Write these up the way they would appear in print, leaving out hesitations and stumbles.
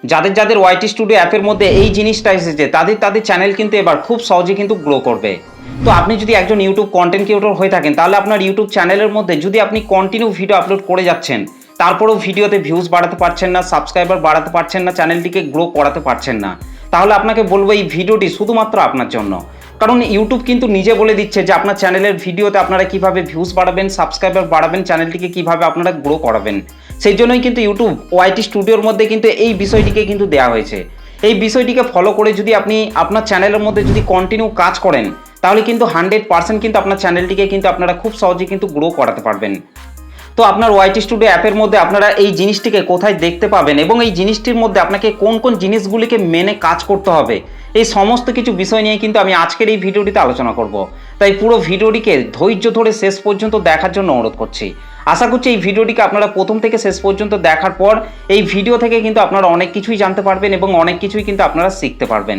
যাদের যাদের YT studio অ্যাপের মধ্যে এই জিনিসটা এসেছে তাদের চ্যানেল কিন্তু এবার খুব সহজে কিন্তু গ্রো করবে। তো আপনি যদি একজন ইউটিউব কন্টেন্ট ক্রিয়েটর হয়ে থাকেন, তাহলে আপনার ইউটিউব চ্যানেলের মধ্যে যদি আপনি কন্টিনিউ ভিডিও আপলোড করে যাচ্ছেন, তারপরেও ভিডিওতে ভিউজ বাড়াতে পারছেন না, সাবস্ক্রাইবার বাড়াতে পারছেন না, চ্যানেলটিকে গ্রো করাতে পারছেন না, তাহলে আপনাকে বলবো এই ভিডিওটি শুধুমাত্র আপনার জন্য। কারণ ইউটিউব কিন্তু নিজে বলে দিচ্ছে যে আপনার চ্যানেলের ভিডিওতে আপনারা কিভাবে ভিউজ বাড়াবেন, সাবস্ক্রাইবার বাড়াবেন, চ্যানেলটিকে কিভাবে আপনারা গ্রো করাবেন। সেই জন্যই কিন্তু ইউটিউব ওয়াইটি স্টুডিওর মধ্যে কিন্তু এই বিষয়টিকে কিন্তু দেওয়া হয়েছে। এই বিষয়টিকে ফলো করে যদি আপনি আপনার চ্যানেলের মধ্যে যদি কন্টিনিউ কাজ করেন, তাহলে কিন্তু 100% কিন্তু আপনার চ্যানেলটিকে কিন্তু আপনারা খুব সহজে কিন্তু গ্রো করাতে পারবেন। তো আপনার ওয়াইটি স্টুডিও অ্যাপের মধ্যে আপনারা এই জিনিসটিকে কোথায় দেখতে পাবেন এবং এই জিনিসটির মধ্যে আপনাকে কোন কোন জিনিসগুলিকে মেনে কাজ করতে হবে, এই সমস্ত কিছু বিষয় নিয়ে কিন্তু আমি আজকের এই ভিডিওটিতে আলোচনা করব। তাই পুরো ভিডিওটিকে ধৈর্য ধরে শেষ পর্যন্ত দেখার জন্য অনুরোধ করছি। আশা করছি এই ভিডিওটিকে আপনারা প্রথম থেকে শেষ পর্যন্ত দেখার পর এই ভিডিও থেকে কিন্তু আপনারা অনেক কিছুই জানতে পারবেন এবং অনেক কিছুই কিন্তু আপনারা শিখতে পারবেন।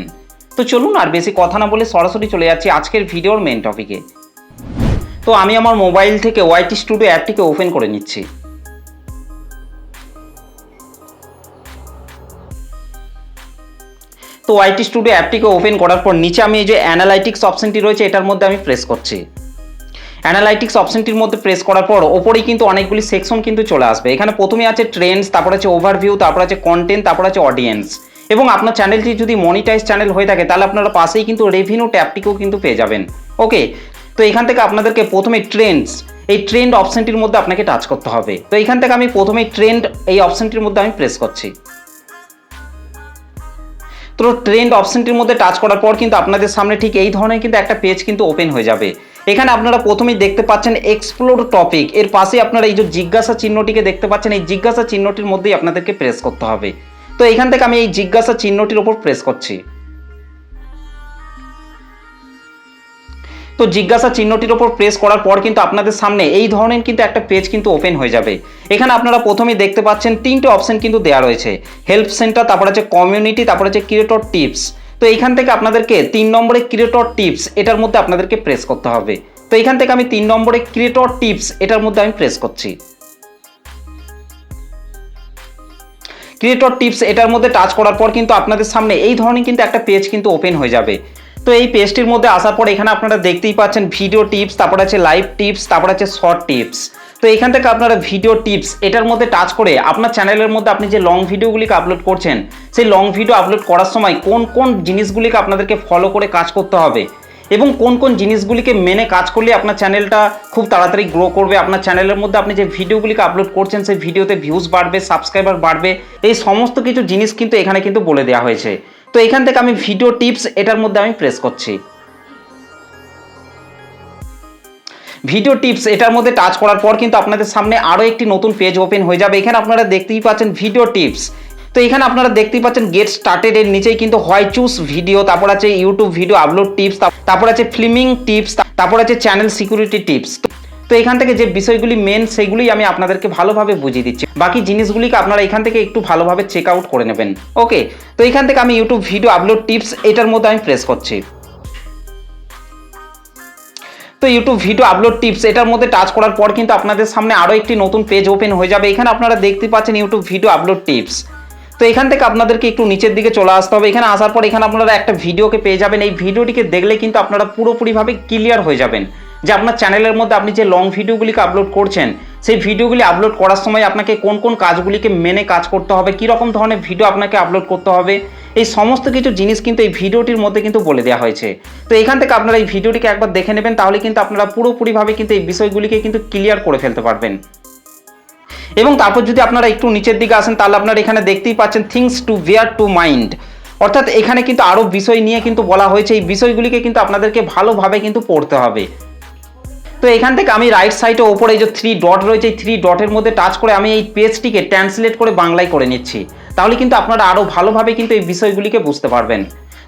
তো চলুন আর বেশি কথা না বলে সরাসরি চলে যাচ্ছি আজকের ভিডিওর মেন টপিকে। তো আমি আমার মোবাইল থেকে ওয়াইটি স্টুডিও অ্যাপটিকে ওপেন করে নিচ্ছি। তো ওয়াইটি স্টুডিও অ্যাপটিকে ওপেন করার পর নিচে আমি এই যে অ্যানালাইটিক্স অপশনটি রয়েছে এটার মধ্যে আমি প্রেস করছি। অ্যানালাইটিক্স অপশনটির মধ্যে প্রেস করার পর ওপরেই কিন্তু অনেকগুলি সেকশন কিন্তু চলে আসবে। এখানে প্রথমে আছে ট্রেন্ডস, তারপর আছে ওভারভিউ, তারপর আছে কন্টেন্ট, তারপর আছে অডিয়েন্স। এবং আপনার চ্যানেলটি যদি মনিটাইজ চ্যানেল হয়ে থাকে তাহলে আপনারা পাশেই কিন্তু রেভিনিউ ট্যাবটিকেও কিন্তু পেয়ে যাবেন। ওকে, তো এখান থেকে আপনাদেরকে প্রথমে ট্রেন্ডস, এই ট্রেন্ড অপশনটির মধ্যে আপনাকে টাচ করতে হবে। তো এখান থেকে আমি প্রথমে ট্রেন্ড এই অপশনটির মধ্যে আমি প্রেস করছি। তো ট্রেন্ড অপশনটির মধ্যে টাচ করার পর কিন্তু আপনাদের সামনে ঠিক এই ধরনের কিন্তু একটা পেজ কিন্তু ওপেন হয়ে যাবে। এখানে আপনারা প্রথমেই দেখতে পাচ্ছেন এক্সপ্লোর টপিক, এর পাশে আপনারা এই যে জিজ্ঞাসা চিহ্নটিকে দেখতে পাচ্ছেন, এই জিজ্ঞাসা চিহ্নটির মধ্যেই আপনাদেরকে প্রেস করতে হবে। তো এখান থেকে আমি এই জিজ্ঞাসা চিহ্নটির উপর প্রেস করছি। তো জিজ্ঞাসা চিহ্নটির উপর প্রেস করার পর কিন্তু আপনাদের সামনে এই ধরনের কিন্তু একটা পেজ কিন্তু ওপেন হয়ে যাবে। এখানে আপনারা প্রথমেই দেখতে পাচ্ছেন তিনটে অপশন কিন্তু দেওয়া রয়েছে, হেল্প সেন্টার, তারপর আছে কমিউনিটি, তারপর আছে ক্রিয়েটর টিপস। তো এইখান থেকে আপনাদেরকে 3 নম্বরে ক্রিয়েটর টিপস এটার মধ্যে আপনাদেরকে প্রেস করতে হবে। তো এখান থেকে আমি 3 নম্বরে ক্রিয়েটর টিপস এটার মধ্যে আমি প্রেস করছি। ক্রিয়েটর টিপস এটার মধ্যে টাচ করার পর কিন্তু আপনাদের সামনে এই ধরনের কিন্তু একটা পেজ কিন্তু ওপেন হয়ে যাবে। তো এই পেজটির মধ্যে আসার পর এখানে আপনারা দেখতেই পাচ্ছেন ভিডিও টিপস, তারপর আছে লাইভ টিপস, তারপর আছে শর্ট টিপস। তো এখান থেকে আপনারা ভিডিও টিপস এটার মধ্যে টাচ করে আপনার চ্যানেলের মধ্যে আপনি যে লং ভিডিওগুলিকে আপলোড করছেন, সেই লং ভিডিও আপলোড করার সময় কোন কোন জিনিসগুলিকে আপনাদেরকে ফলো করে কাজ করতে হবে এবং কোন কোন জিনিসগুলিকে মেনে কাজ করলে আপনার চ্যানেলটা খুব তাড়াতাড়ি গ্রো করবে, আপনার চ্যানেলের মধ্যে আপনি যে ভিডিওগুলিকে আপলোড করছেন সেই ভিডিওতে ভিউজ বাড়বে, সাবস্ক্রাইবার বাড়বে, এই সমস্ত কিছু জিনিস কিন্তু এখানে কিন্তু বলে দেওয়া হয়েছে। তো এখান থেকে আমি ভিডিও টিপস এটার মধ্যে আমি প্রেস করছি। ভিডিও টিপস এটার মধ্যে টাচ করার পর কিন্তু আপনাদের সামনে আরও একটি নতুন পেজ ওপেন হয়ে যাবে। এখানে আপনারা দেখতেই পাচ্ছেন ভিডিও টিপস। তো এখানে আপনারা দেখতেই পাচ্ছেন গেট স্টার্টেড এর নিচেই কিন্তু হোয়াই চুজ ভিডিও, তারপর আছে ইউটিউব ভিডিও আপলোড টিপস, তারপর আছে ফিল্মিং টিপস, তারপর আছে চ্যানেল সিকিউরিটি টিপস। তো এখান থেকে যে বিষয়গুলি মেন সেগুলি আমি আপনাদেরকে ভালোভাবে বুঝিয়ে দিচ্ছি, বাকি জিনিসগুলিকে আপনারা এখান থেকে একটু ভালোভাবে চেক আউট করে নেবেন। ওকে, তো এখান থেকে আমি ইউটিউব ভিডিও আপলোড টিপস এটার মধ্যে আমি প্রেস করছি। তো ইউটিউব ভিডিও আপলোড টিপস এটার মধ্যে টাচ করার পর কিন্তু আপনাদের সামনে আরও একটি নতুন পেজ ওপেন হয়ে যাবে। এখানে আপনারা দেখতে পাচ্ছেন ইউটিউব ভিডিও আপলোড টিপস। তো এখান থেকে আপনাদেরকে একটু নিচের দিকে চলে আসতে হবে। এখানে আসার পর এখানে আপনারা একটা ভিডিওকে পেয়ে যাবেন। এই ভিডিওটিকে দেখলে কিন্তু আপনারা পুরোপুরিভাবে ক্লিয়ার হয়ে যাবেন যে আপনার চ্যানেলের মধ্যে আপনি যে লং ভিডিওগুলিকে আপলোড করছেন, সেই ভিডিওগুলি আপলোড করার সময় আপনাকে কোন কোন কাজগুলিকে মেনে কাজ করতে হবে, কী রকম ধরনের ভিডিও আপনাকে আপলোড করতে হবে, এই সমস্ত কিছু জিনিস কিন্তু এই ভিডিওটির মধ্যে কিন্তু বলে দেওয়া হয়েছে। তো এখান থেকে আপনারা এই ভিডিওটিকে একবার দেখে নেবেন, তাহলে কিন্তু আপনারা পুরোপুরিভাবে কিন্তু এই বিষয়গুলিকে কিন্তু ক্লিয়ার করে ফেলতে পারবেন। এবং তারপর যদি আপনারা একটু নিচের দিকে আসেন তাহলে আপনারা এখানে দেখতেই পাচ্ছেন things to bear to mind, অর্থাৎ এখানে কিন্তু আরও বিষয় নিয়ে কিন্তু বলা হয়েছে। এই বিষয়গুলিকে কিন্তু আপনাদেরকে ভালোভাবে কিন্তু পড়তে হবে। তো এখান থেকে আমি রাইট সাইডে ওপরে যে 3 ডট রয়েছে, এই 3 ডটের মধ্যে টাচ করে আমি এই পেজটিকে ট্রান্সলেট করে বাংলায় করে নিচ্ছি, তাহলে কিন্তু আপনারা আরও ভালোভাবে কিন্তু এই বিষয়গুলিকে বুঝতে পারবেন।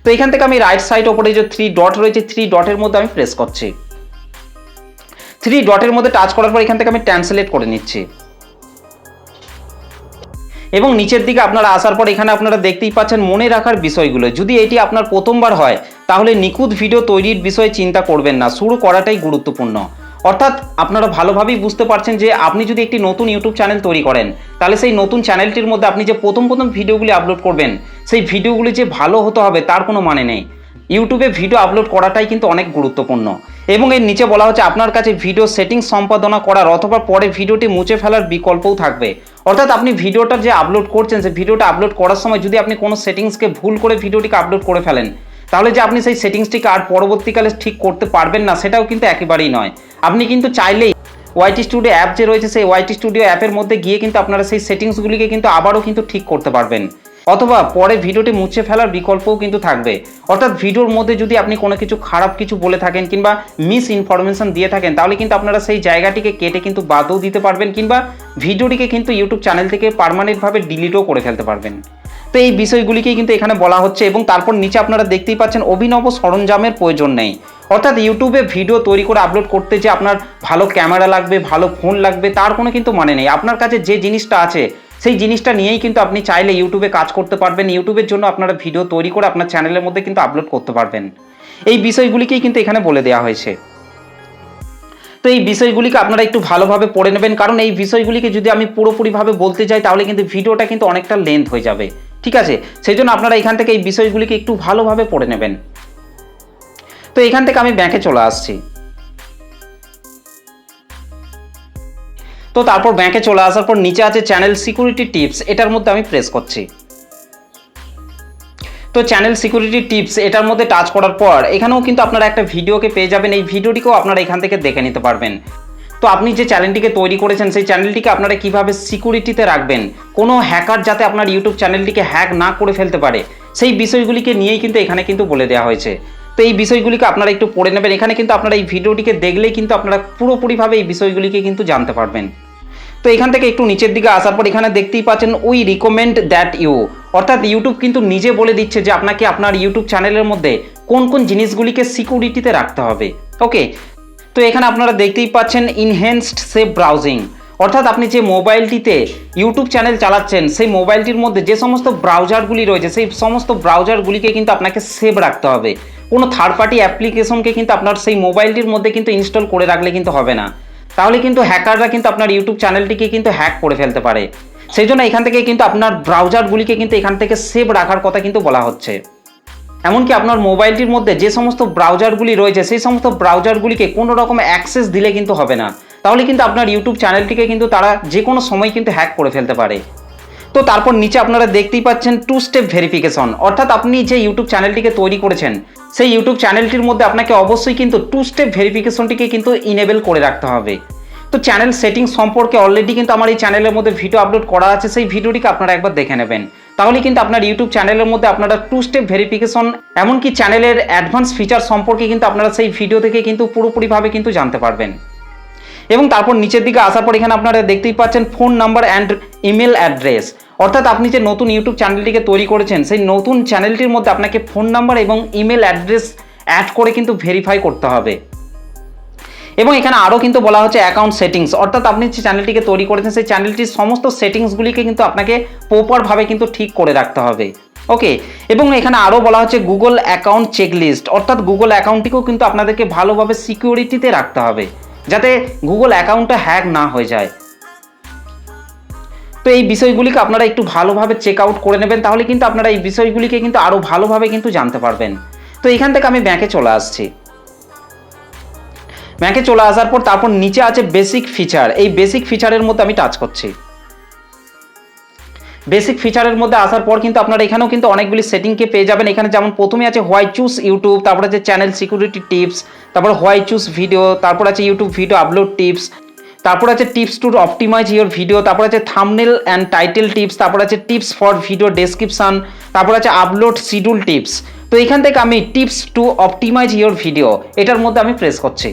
তো এখান থেকে আমি রাইট সাইড ওপরে যে 3 ডট রয়েছে, 3 ডটের মধ্যে আমি প্রেস করছি। 3 ডটের মধ্যে টাচ করার পর এখান থেকে আমি ট্রান্সলেট করে নিচ্ছি। এবং নিচের দিকে আপনারা আসার পর এখানে আপনারা দেখতেই পাচ্ছেন মনে রাখার বিষয়গুলো। যদি এটি আপনার প্রথমবার হয় তাহলে নিখুঁত ভিডিও তৈরির বিষয়ে চিন্তা করবেন না, শুরু করাটাই গুরুত্বপূর্ণ। অর্থাৎ আপনারা ভালোভাবেই বুঝতে পারছেন যে আপনি যদি একটি নতুন ইউটিউব চ্যানেল তৈরি করেন, তাহলে সেই নতুন চ্যানেলটির মধ্যে আপনি যে প্রথম ভিডিওগুলি আপলোড করবেন, সেই ভিডিওগুলি যে ভালো হতে হবে তার কোনো মানে নেই। ইউটিউবে ভিডিও আপলোড করাটাই কিন্তু অনেক গুরুত্বপূর্ণ। এবং এর নিচে বলা হচ্ছে আপনার কাছে ভিডিও সেটিংস সম্পাদনা করার অথবা পরে ভিডিওটি মুছে ফেলার বিকল্পও থাকবে। অর্থাৎ আপনি ভিডিওটা যে আপলোড করছেন, সেই ভিডিওটা আপলোড করার সময় যদি আপনি কোনো সেটিংসকে ভুল করে ভিডিওটিকে আপলোড করে ফেলেন, তাহলে যে আপনি সেই সেটিংসটিকে আর পরবর্তীকালে ঠিক করতে পারবেন না, সেটাও কিন্তু একেবারেই নয়। আপনি কিন্তু চাইলেই ওয়াইটি স্টুডিও অ্যাপ যে রয়েছে, সেই ওয়াইটি স্টুডিও অ্যাপের মধ্যে গিয়ে কিন্তু আপনারা সেই সেটিংসগুলিকে কিন্তু আবারও কিন্তু ঠিক করতে পারবেন, অথবা পরে ভিডিওটি মুছে ফেলার বিকল্পও কিন্তু থাকবে। অর্থাৎ ভিডিওর মধ্যে যদি আপনি কোনো কিছু খারাপ কিছু বলে থাকেন কিংবা মিস ইনফরমেশন দিয়ে থাকেন, তাহলে কিন্তু আপনারা সেই জায়গাটিকে কেটে কিন্তু বাদও দিতে পারবেন, কিংবা ভিডিওটিকে কিন্তু ইউটিউব চ্যানেল থেকে পার্মানেন্টভাবে ডিলিটও করে ফেলতে পারবেন। তো এই বিষয়গুলিকেই কিন্তু এখানে বলা হচ্ছে। এবং তারপর নিচে আপনারা দেখতেই পাচ্ছেন অভিনব সরঞ্জামের প্রয়োজন নেই। অর্থাৎ ইউটিউবে ভিডিও তৈরি করে আপলোড করতে যে আপনার ভালো ক্যামেরা লাগবে, ভালো ফোন লাগবে, তার কোনো কিন্তু মানে নেই। আপনার কাছে যে জিনিসটা আছে সেই জিনিসটা নিয়েই কিন্তু আপনি চাইলে ইউটিউবে কাজ করতে পারবেন। ইউটিউবের জন্য আপনারা ভিডিও তৈরি করে আপনার চ্যানেলের মধ্যে কিন্তু আপলোড করতে পারবেন। এই বিষয়গুলিকেই কিন্তু এখানে বলে দেওয়া হয়েছে। তো এই বিষয়গুলিকে আপনারা একটু ভালোভাবে পড়ে নেবেন, কারণ এই বিষয়গুলিকে যদি আমি পুরোপুরিভাবে বলতে যাই তাহলে কিন্তু ভিডিওটা কিন্তু অনেকটা লেন্থ হয়ে যাবে। ঠিক আছে, সেই জন্য আপনারা এখান থেকে এই বিষয়গুলিকে একটু ভালোভাবে পড়ে নেবেন। তো এখান থেকে আমি ব্যাকে চলে আসছি। তো তারপর ব্যাকে চলে আসার পর নিচে আছে চ্যানেল সিকিউরিটি টিপস, এটার মধ্যে আমি প্রেস করছি। তো চ্যানেল সিকিউরিটি টিপস এটার মধ্যে টাচ করার পর এখানেও কিন্তু আপনারা একটা ভিডিওকে পেয়ে যাবেন। এই ভিডিওটিকেও আপনারা এখান থেকে দেখে নিতে পারবেন। তো আপনি যে চ্যানেলটিকে তৈরি করেছেন, সেই চ্যানেলটিকে আপনারা কিভাবে সিকিউরিটিতে রাখবেন, কোনো হ্যাকার যাতে আপনার ইউটিউব চ্যানেলটিকে হ্যাক না করে ফেলতে পারে, সেই বিষয়গুলিকে নিয়েই কিন্তু এখানে কিন্তু বলে দেওয়া হয়েছে। তো এই বিষয়গুলিকে আপনারা একটু পড়ে নেবেন। এখানে কিন্তু আপনারা এই ভিডিওটিকে দেখলেই কিন্তু আপনারা পুরোপুরিভাবে এই বিষয়গুলিকে কিন্তু জানতে পারবেন। তো এখান থেকে একটু নিচের দিকে আসার পর এখানে দেখতেই পাচ্ছেন উই রিকমেন্ড দ্যাট ইউ, অর্থাৎ ইউটিউব কিন্তু নিজে বলে দিচ্ছে যে আপনাকে আপনার ইউটিউব চ্যানেলের মধ্যে কোন কোন জিনিসগুলিকে সিকিউরিটিতে রাখতে হবে। ওকে, তো এখানে আপনারা দেখতেই পাচ্ছেন ইনহ্যান্সড সেফ ব্রাউজিং, অর্থাৎ আপনি যে মোবাইলটিতে ইউটিউব চ্যানেল চালাচ্ছেন, সেই মোবাইলটির মধ্যে যে সমস্ত ব্রাউজারগুলি রয়েছে, সেই সমস্ত ব্রাউজারগুলিকে কিন্তু আপনাকে সেভ রাখতে হবে। কোনো থার্ড পার্টি অ্যাপ্লিকেশনকে কিন্তু আপনার সেই মোবাইলটির মধ্যে কিন্তু ইনস্টল করে রাখলে কিন্তু হবে না, তাহলে কিন্তু হ্যাকাররা কিন্তু আপনার ইউটিউব চ্যানেলটিকে কিন্তু হ্যাক করে ফেলতে পারে। সেই জন্য এখান থেকে কিন্তু আপনার ব্রাউজারগুলিকে কিন্তু এখান থেকে সেভ রাখার কথা কিন্তু বলা হচ্ছে। এমনকি আপনার মোবাইলটির মধ্যে যে সমস্ত ব্রাউজারগুলি রয়েছে, সেই সমস্ত ব্রাউজারগুলিকে কোনো রকম অ্যাক্সেস দিলে কিন্তু হবে না, তাহলে কিন্তু আপনার ইউটিউব চ্যানেলটিকে কিন্তু তারা যে কোনো সময় কিন্তু হ্যাক করে ফেলতে পারে। তো তারপর নিচে আপনারা দেখতেই পাচ্ছেন 2 স্টেপ ভেরিফিকেশন, অর্থাৎ আপনি যে ইউটিউব চ্যানেলটিকে তৈরি করেছেন, সেই ইউটিউব চ্যানেলটির মধ্যে আপনাকে অবশ্যই কিন্তু 2 স্টেপ ভেরিফিকেশনটিকে কিন্তু ইনেবল করে রাখতে হবে। তো চ্যানেল সেটিং সম্পর্কে অলরেডি কিন্তু আমার এই চ্যানেলের মধ্যে ভিডিও আপলোড করা আছে, সেই ভিডিওটিকে আপনারা একবার দেখে নেবেন। তাহলে কিন্তু আপনার ইউটিউব চ্যানেলের মধ্যে আপনারা 2 স্টেপ ভেরিফিকেশন, এমনকি চ্যানেলের অ্যাডভান্স ফিচার সম্পর্কে কিন্তু আপনারা সেই ভিডিও থেকে কিন্তু পুরোপুরিভাবে কিন্তু জানতে পারবেন। এবং তারপর নিচের দিকে আসার পর এখানে আপনারা দেখতেই পাচ্ছেন phone number and email address, অর্থাৎ আপনি যে নতুন ইউটিউব চ্যানেলটিকে তৈরি করেছেন, সেই নতুন চ্যানেলটির মধ্যে আপনাকে ফোন নাম্বার এবং ইমেল অ্যাড্রেস অ্যাড করে কিন্তু ভেরিফাই করতে হবে। এবং এখানে আরও কিন্তু বলা হচ্ছে অ্যাকাউন্ট সেটিংস, অর্থাৎ আপনি যে চ্যানেলটিকে তৈরি করেছেন, সেই চ্যানেলটির সমস্ত সেটিংসগুলিকে কিন্তু আপনাকে প্রপারভাবে কিন্তু ঠিক করে রাখতে হবে। ওকে, এবং এখানে আরও বলা হচ্ছে গুগল অ্যাকাউন্ট চেকলিস্ট, অর্থাৎ গুগল অ্যাকাউন্টটিকেও কিন্তু আপনাদেরকে ভালোভাবে সিকিউরিটিতে রাখতে হবে, যাতে গুগল অ্যাকাউন্টটা হ্যাক না হয়ে যায়। তো এই বিষয়গুলিকে আপনারা একটু ভালোভাবে চেক আউট করে নেবেন, তাহলে কিন্তু আপনারা এই বিষয়গুলিকে কিন্তু আরও ভালোভাবে কিন্তু জানতে পারবেন। তো এখান থেকে আমি ব্যাকে চলে আসছি। ব্যাকে চলে আসার পর তারপর নিচে আছে বেসিক ফিচার, এই বেসিক ফিচারের মধ্যে আমি টাচ করছি। বেসিক ফিচারের মধ্যে আসার পর কিন্তু আপনারা এখানেও কিন্তু অনেকগুলি সেটিংকে পেয়ে যাবেন। এখানে যেমন প্রথমে আছে হোয়াই চুজ ইউটিউব, তারপর আছে চ্যানেল সিকিউরিটি টিপস, তারপর হোয়াই চুজ ভিডিও, তারপর আছে ইউটিউব ভিডিও আপলোড টিপস, তারপর আছে tips to optimise your video, তারপর আছে থাম্বনেল অ্যান্ড টাইটেল টিপস, তারপর আছে টিপস ফর ভিডিও ডেসক্রিপশন, তারপর আছে আপলোড শিডিউল টিপস। তো এখান থেকে আমি tips to optimise your video এটার মধ্যে আমি প্রেস করছি।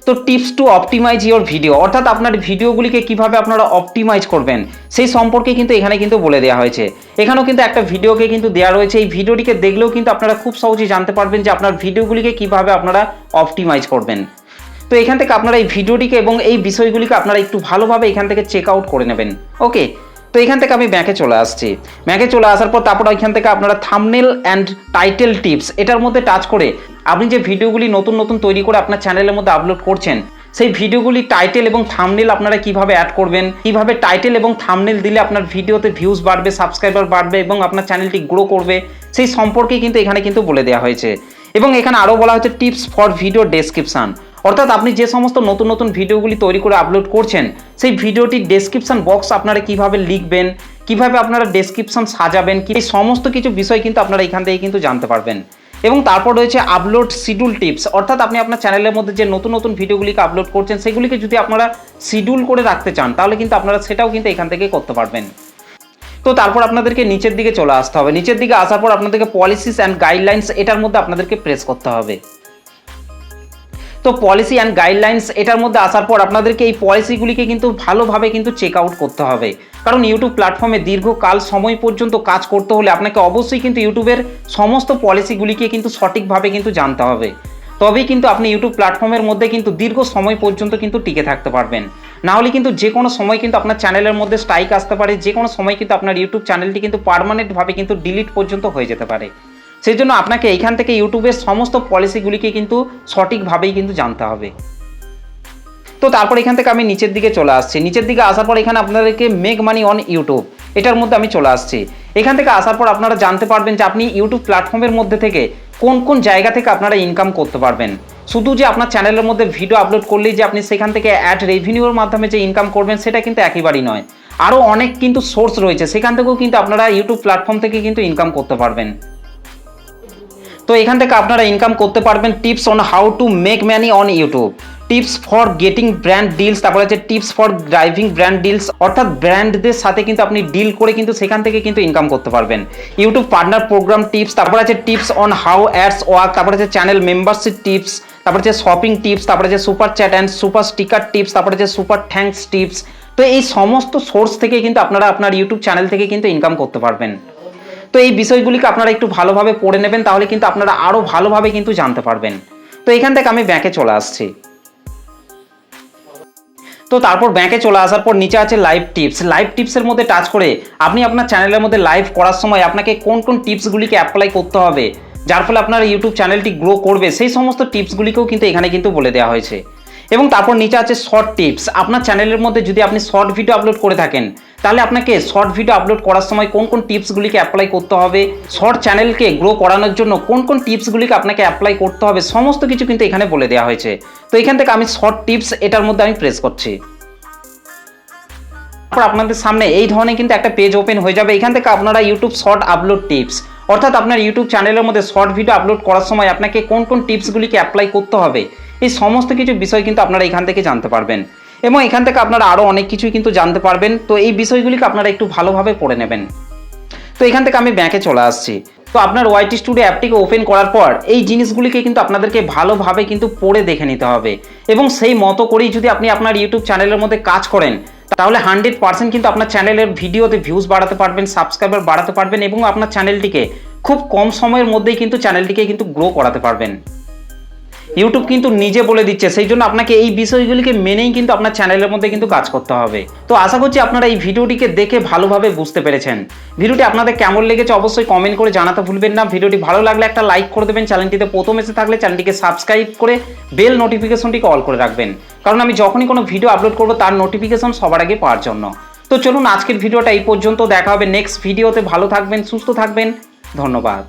তো tips to optimise your video, অর্থাৎ আপনার ভিডিওগুলিকে কিভাবে আপনারা অপটিমাইজ করবেন সেই সম্পর্কে কিন্তু এখানে কিন্তু বলে দেওয়া হয়েছে। এখানেও কিন্তু একটা ভিডিওকে কিন্তু দেওয়া রয়েছে, এই ভিডিওটিকে দেখলেও কিন্তু আপনারা খুব সহজেই জানতে পারবেন যে আপনার ভিডিওগুলিকে কিভাবে আপনারা অপটিমাইজ করবেন। তো এখান থেকে আপনারা এই ভিডিওটিকে এবং এই বিষয়গুলিকে আপনারা একটু ভালোভাবে এখান থেকে চেক আউট করে নেবেন। ওকে, তো তো এখান থেকে আমি ব্যাকে চলে আসছি। ব্যাকে চলে আসার পর তারপর এখান থেকে আপনারা থাম্বনেল অ্যান্ড টাইটেল টিপস এটার মধ্যে টাচ করে আপনি যে ভিডিওগুলি নতুন নতুন তৈরি করে আপনার চ্যানেলের মধ্যে আপলোড করছেন সেই ভিডিওগুলি টাইটেল এবং থাম্বনেল আপনারা কিভাবে অ্যাড করবেন, কিভাবে টাইটেল এবং থাম্বনেল দিলে আপনার ভিডিওতে ভিউজ বাড়বে, সাবস্ক্রাইবার বাড়বে এবং আপনার চ্যানেলটি গ্রো করবে, সেই সম্পর্কে কিন্তু এখানে কিন্তু বলে দেওয়া হয়েছে। এবং এখানে আরও বলা হচ্ছে টিপস ফর ভিডিও ডেসক্রিপশন, অর্থাৎ আপনি যে সমস্ত নতুন নতুন ভিডিওগুলি তৈরি করে আপলোড করছেন সেই ভিডিওটির ডেসক্রিপশন বক্স আপনারা কিভাবে লিখবেন, কিভাবে আপনারা ডেসক্রিপশন সাজাবেন, এই সমস্ত কিছু বিষয় কিন্তু আপনারা এখান থেকে কিন্তু জানতে পারবেন। এবং তারপর রয়েছে আপলোড শিডিউল টিপস, অর্থাৎ আপনি আপনার চ্যানেলের মধ্যে যে নতুন নতুন ভিডিওগুলিকে আপলোড করছেন সেগুলিকে যদি আপনারা শিডিউল করে রাখতে চান তাহলে কিন্তু আপনারা সেটাও কিন্তু এখান থেকে করতে পারবেন। তো তারপর আপনাদেরকে নিচের দিকে চলে আসতে হবে। নিচের দিকে আসার পর আপনাদেরকে পলিসিস অ্যান্ড গাইডলাইন্স এটার মধ্যে আপনাদেরকে প্রেস করতে হবে। তো পলিসি অ্যান্ড গাইডলাইন্স এটার মধ্যে আসার পর আপনাদেরকে এই পলিসিগুলিকে কিন্তু ভালোভাবে কিন্তু চেক আউট করতে হবে, কারণ ইউটিউব প্ল্যাটফর্মে দীর্ঘকাল সময় পর্যন্ত কাজ করতে হলে আপনাকে অবশ্যই কিন্তু ইউটিউবের সমস্ত পলিসিগুলিকে কিন্তু সঠিকভাবে কিন্তু জানতে হবে, তবেই কিন্তু আপনি ইউটিউব প্ল্যাটফর্মের মধ্যে কিন্তু দীর্ঘ সময় পর্যন্ত কিন্তু টিকে থাকতে পারবেন। না হলে কিন্তু যে কোনো সময় কিন্তু আপনার চ্যানেলের মধ্যে স্ট্রাইক আসতে পারে, যে কোনো সময় কিন্তু আপনার ইউটিউব চ্যানেলটি কিন্তু পার্মানেন্টভাবে কিন্তু ডিলিট পর্যন্ত হয়ে যেতে পারে। সেই জন্য আপনাকে এইখান থেকে ইউটিউবের সমস্ত পলিসিগুলিকে কিন্তু সঠিকভাবেই কিন্তু জানতে হবে। তো তারপর এখান থেকে আমি নিচের দিকে চলে আসছি। নিচের দিকে আসার পর এখানে আপনাদেরকে মেক মানি অন ইউটিউব এটার মধ্যে আমি চলে আসছি। এখান থেকে আসার পর আপনারা জানতে পারবেন যে আপনি ইউটিউব প্ল্যাটফর্মের মধ্যে থেকে কোন কোন জায়গা থেকে আপনারা ইনকাম করতে পারবেন। শুধু যে আপনার চ্যানেলের মধ্যে ভিডিও আপলোড করলেই যে আপনি সেখান থেকে অ্যাড রেভিনিউর মাধ্যমে যে ইনকাম করবেন সেটা কিন্তু একেবারেই নয়। আরও অনেক কিন্তু সোর্স রয়েছে, সেখান থেকেও কিন্তু আপনারা ইউটিউব প্ল্যাটফর্ম থেকে কিন্তু ইনকাম করতে পারবেন। তো এখান থেকে আপনারা ইনকাম করতে পারবেন tips on how to make money on YouTube, tips for getting brand deals, তারপরে হচ্ছে tips for driving brand deals, অর্থাৎ ব্র্যান্ডদের সাথে কিন্তু আপনি ডিল করে কিন্তু সেখান থেকে কিন্তু ইনকাম করতে পারবেন। ইউটিউব পার্টনার প্রোগ্রাম টিপস, তারপরে আছে tips on how ads work, তারপরে আছে চ্যানেল মেম্বারশিপ টিপস, তারপরে আছে শপিং টিপস, তারপরে আছে super chat and super sticker tips, তারপরে আছে সুপার থ্যাঙ্কস টিপস। তো এই সমস্ত সোর্স থেকে কিন্তু আপনারা আপনার ইউটিউব চ্যানেল থেকে কিন্তু ইনকাম করতে পারবেন। তো এই বিষয়গুলিকে আপনারা একটু ভালোভাবে পড়ে নেবেন, তাহলে কিন্তু আপনারা আরও ভালোভাবে কিন্তু জানতে পারবেন। তো এখান থেকে আমি ব্যাকে চলে আসছি। তো তারপর ব্যাকে চলে আসার পর নিচে আছে লাইভ টিপস। লাইভ টিপসের মধ্যে টাচ করে আপনি আপনার চ্যানেলের মধ্যে লাইভ করার সময় আপনাকে কোন কোন টিপসগুলিকে অ্যাপ্লাই করতে হবে যার ফলে আপনার ইউটিউব চ্যানেলটি গ্রো করবে, সেই সমস্ত টিপসগুলিকেও কিন্তু এখানে কিন্তু বলে দেওয়া হয়েছে। এবং তারপর নিচে আছে শর্ট টিপস। আপনার চ্যানেলের মধ্যে যদি আপনি শর্ট ভিডিও আপলোড করে থাকেন তাহলে আপনাকে শর্ট ভিডিও আপলোড করার সময় কোন কোন টিপসগুলিকে অ্যাপ্লাই করতে হবে, শর্ট চ্যানেলকে গ্রো করানোর জন্য কোন কোন টিপসগুলিকে আপনাকে অ্যাপ্লাই করতে হবে, সমস্ত কিছু কিন্তু এখানে বলে দেওয়া হয়েছে। তো এখান থেকে আমি শর্ট টিপস এটার মধ্যে আমি প্রেস করছি। তারপর আপনাদের সামনে এই ধরনের কিন্তু একটা পেজ ওপেন হয়ে যাবে। এখান থেকে আপনারা ইউটিউব শর্ট আপলোড টিপস, অর্থাৎ আপনার ইউটিউব চ্যানেলের মধ্যে শর্ট ভিডিও আপলোড করার সময় আপনাকে কোন কোন টিপসগুলিকে অ্যাপ্লাই করতে হবে, এই সমস্ত কিছু বিষয় কিন্তু আপনারা এখান থেকে জানতে পারবেন। এবং এখান থেকে আপনারা আরও অনেক কিছুই কিন্তু জানতে পারবেন। তো এই বিষয়গুলিকে আপনারা একটু ভালোভাবে পড়ে নেবেন। তো এখান থেকে আমি ব্যাকে চলে আসছি। তো আপনার ওয়াইটি স্টুডিও অ্যাপটিকে ওপেন করার পর এই জিনিসগুলিকে কিন্তু আপনাদেরকে ভালোভাবে কিন্তু পড়ে দেখে নিতে হবে, এবং সেই মতো করেই যদি আপনি আপনার ইউটিউব চ্যানেলের মধ্যে কাজ করেন তাহলে 100% কিন্তু আপনার চ্যানেলের ভিডিওতে ভিউজ বাড়াতে পারবেন, সাবস্ক্রাইবার বাড়াতে পারবেন এবং আপনার চ্যানেলটিকে খুব কম সময়ের মধ্যেই কিন্তু চ্যানেলটিকে কিন্তু গ্রো করাতে পারবেন। ইউটিউব কিন্তু নিজে বলে দিচ্ছে, সেই জন্য আপনাকে এই বিষয়গুলিকে মেনেই কিন্তু আপনার চ্যানেলের মধ্যে কিন্তু কাজ করতে হবে। তো আশা করছি আপনারা এই ভিডিওটিকে দেখে ভালোভাবে বুঝতে পেরেছেন। ভিডিওটি আপনাদের কেমন লেগেছে অবশ্যই কমেন্ট করে জানাতে ভুলবেন না। ভিডিওটি ভালো লাগলে একটা লাইক করে দেবেন, চ্যানেলটিতে প্রথম এসে থাকলে চ্যানেলটিকে সাবস্ক্রাইব করে বেল নোটিফিকেশনটিকে অল করে রাখবেন, কারণ আমি যখনই কোনো ভিডিও আপলোড করব তার নোটিফিকেশন সবার আগে পাওয়ার জন্য। তো চলুন আজকের ভিডিওটা এই পর্যন্ত, দেখা হবে নেক্সট ভিডিওতে। ভালো থাকবেন, সুস্থ থাকবেন, ধন্যবাদ।